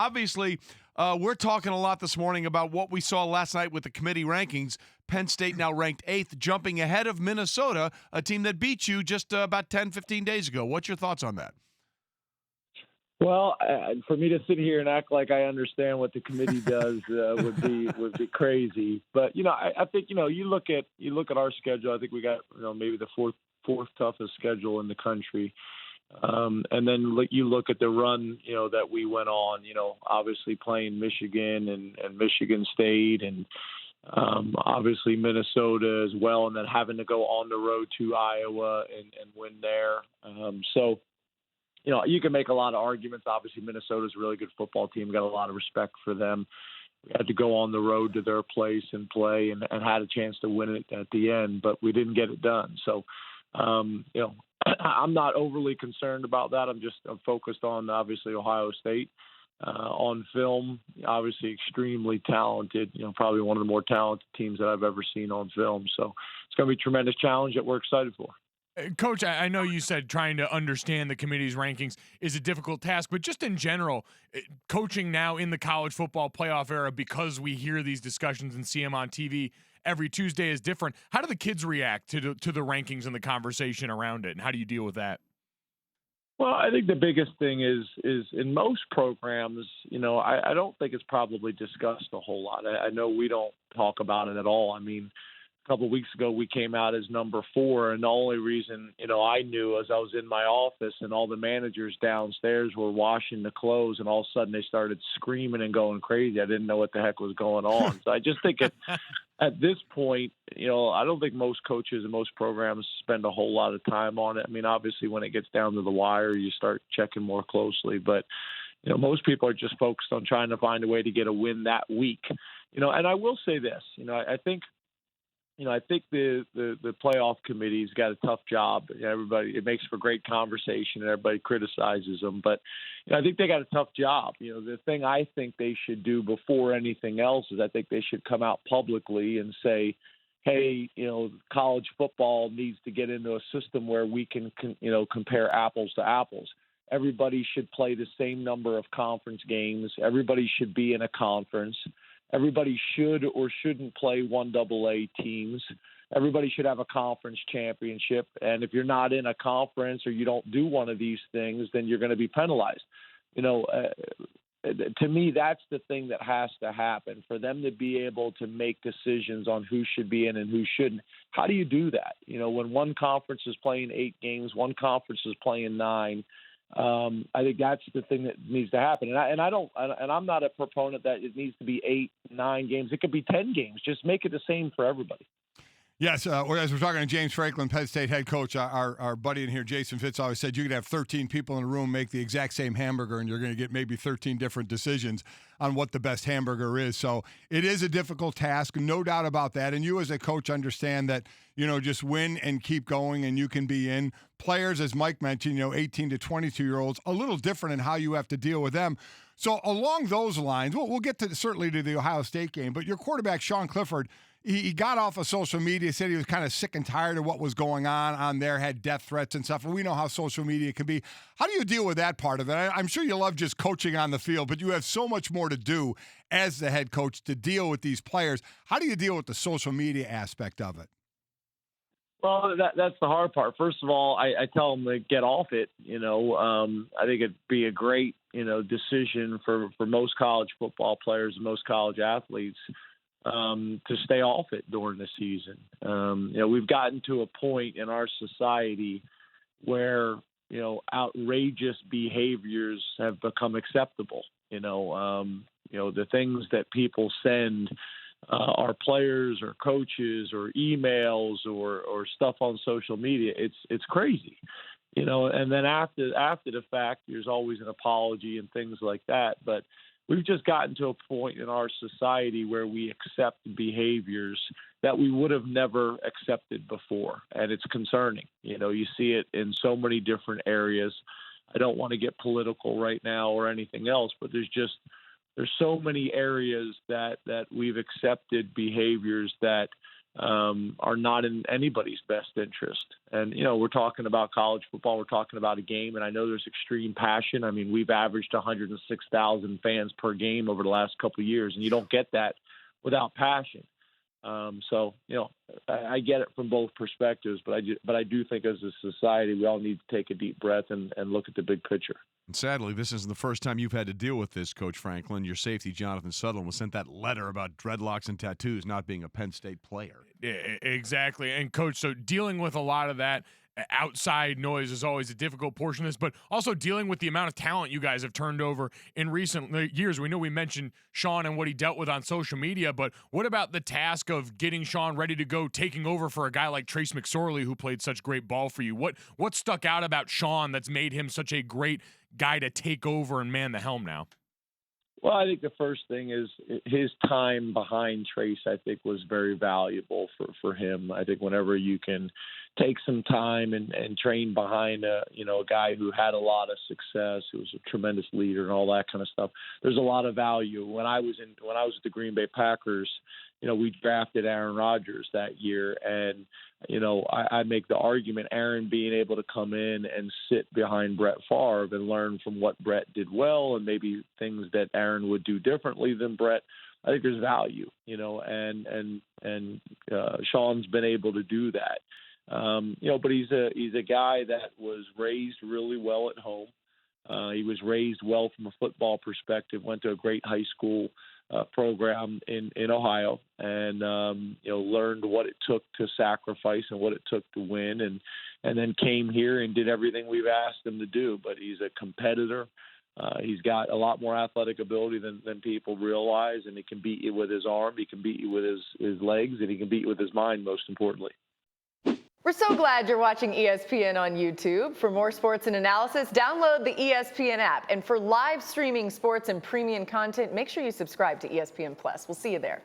Obviously, we're talking a lot this morning about what we saw last night with the committee rankings. Penn State now ranked 8th, jumping ahead of Minnesota, a team that beat you just about 10, 15 days ago. What's your thoughts on that? Well, for me to sit here and act like I understand what the committee does would be crazy. But I think you look at our schedule. I think we got maybe the fourth toughest schedule in the country. And then you look at the run, that we went on, obviously playing Michigan and Michigan State and obviously Minnesota as well, and then having to go on the road to Iowa and win there. So, you can make a lot of arguments. Obviously, Minnesota's a really good football team. Got a lot of respect for them. We had to go on the road to their place and play and had a chance to win it at the end, but we didn't get it done. So, I'm not overly concerned about that. I'm focused on, obviously, Ohio State. On film, obviously extremely talented, probably one of the more talented teams that I've ever seen on film. So it's going to be a tremendous challenge that we're excited for. Coach, I know you said trying to understand the committee's rankings is a difficult task, but just in general, coaching now in the college football playoff era, because we hear these discussions and see them on TV every Tuesday, is different. How do the kids react to the rankings and the conversation around it, and how do you deal with that? Well, I think the biggest thing is in most programs, I don't think it's probably discussed a whole lot. I know we don't talk about it at all. I mean, a couple of weeks ago, we came out as number 4, and the only reason, I knew as I was in my office and all the managers downstairs were washing the clothes, and all of a sudden they started screaming and going crazy. I didn't know what the heck was going on. So I just think at this point, I don't think most coaches and most programs spend a whole lot of time on it. I mean, obviously, when it gets down to the wire, you start checking more closely. But, most people are just focused on trying to find a way to get a win that week. And I will say this, I think the playoff committee's got a tough job. Everybody, it makes for great conversation, and everybody criticizes them. But I think they got a tough job. The thing I think they should do before anything else is I think they should come out publicly and say, hey, college football needs to get into a system where we can compare apples to apples. Everybody should play the same number of conference games. Everybody should be in a conference. Everybody should or shouldn't play 1AA teams. Everybody should have a conference championship. And if you're not in a conference or you don't do one of these things, then you're going to be penalized. To me, that's the thing that has to happen for them to be able to make decisions on who should be in and who shouldn't. How do you do that? When one conference is playing 8 games, one conference is playing 9. I think that's the thing that needs to happen. And I'm not a proponent that it needs to be 8, 9 games. It could be 10 games. Just make it the same for everybody. Yes, as we're talking to James Franklin, Penn State head coach, our buddy in here, Jason Fitz, always said you could have 13 people in a room make the exact same hamburger, and you're going to get maybe 13 different decisions on what the best hamburger is. So it is a difficult task, no doubt about that. And you as a coach understand that, just win and keep going, and you can be in. Players, as Mike mentioned, 18 to 22-year-olds, a little different in how you have to deal with them. So along those lines, we'll get to certainly to the Ohio State game, but your quarterback, Sean Clifford, he got off of social media, said he was kind of sick and tired of what was going on there, had death threats and stuff, and we know how social media can be. How do you deal with that part of it? I'm sure you love just coaching on the field, but you have so much more to do as the head coach to deal with these players. How do you deal with the social media aspect of it? Well, that's the hard part. First of all, I tell them to get off it. I think it'd be a great, decision for most college football players and most college athletes to stay off it during the season. We've gotten to a point in our society where, outrageous behaviors have become acceptable. The things that people send our players or coaches or emails or stuff on social media, it's crazy. And then after the fact, there's always an apology and things like that. But we've just gotten to a point in our society where we accept behaviors that we would have never accepted before. And it's concerning. You see it in so many different areas. I don't want to get political right now or anything else, but there's so many areas that we've accepted behaviors that are not in anybody's best interest. And, we're talking about college football. We're talking about a game, and I know there's extreme passion. I mean, we've averaged 106,000 fans per game over the last couple of years, and you don't get that without passion. So, I get it from both perspectives, but I do think as a society, we all need to take a deep breath and look at the big picture. And sadly, this isn't the first time you've had to deal with this, Coach Franklin. Your safety, Jonathan Sutherland, was sent that letter about dreadlocks and tattoos not being a Penn State player. Yeah, exactly. And, Coach, so dealing with a lot of that outside noise is always a difficult portion of this, but also dealing with the amount of talent you guys have turned over in recent years. We know we mentioned Sean and what he dealt with on social media, but what about the task of getting Sean ready to go, taking over for a guy like Trace McSorley, who played such great ball for you? What stuck out about Sean that's made him such a great guy to take over and man the helm now? Well, I think the first thing is his time behind Trace, I think, was very valuable for him. I think whenever you can take some time and train behind a guy who had a lot of success, who was a tremendous leader and all that kind of stuff, there's a lot of value. When I was at the Green Bay Packers, we drafted Aaron Rodgers that year, and I make the argument Aaron being able to come in and sit behind Brett Favre and learn from what Brett did well and maybe things that Aaron would do differently than Brett. I think there's value, and Sean's been able to do that. But he's a guy that was raised really well at home. He was raised well from a football perspective, went to a great high school program in Ohio, and learned what it took to sacrifice and what it took to win, and then came here and did everything we've asked him to do. But he's a competitor. He's got a lot more athletic ability than people realize, and he can beat you with his arm, he can beat you with his legs, and he can beat you with his mind, most importantly. We're so glad you're watching ESPN on YouTube. For more sports and analysis, download the ESPN app. And for live streaming sports and premium content, make sure you subscribe to ESPN Plus. We'll see you there.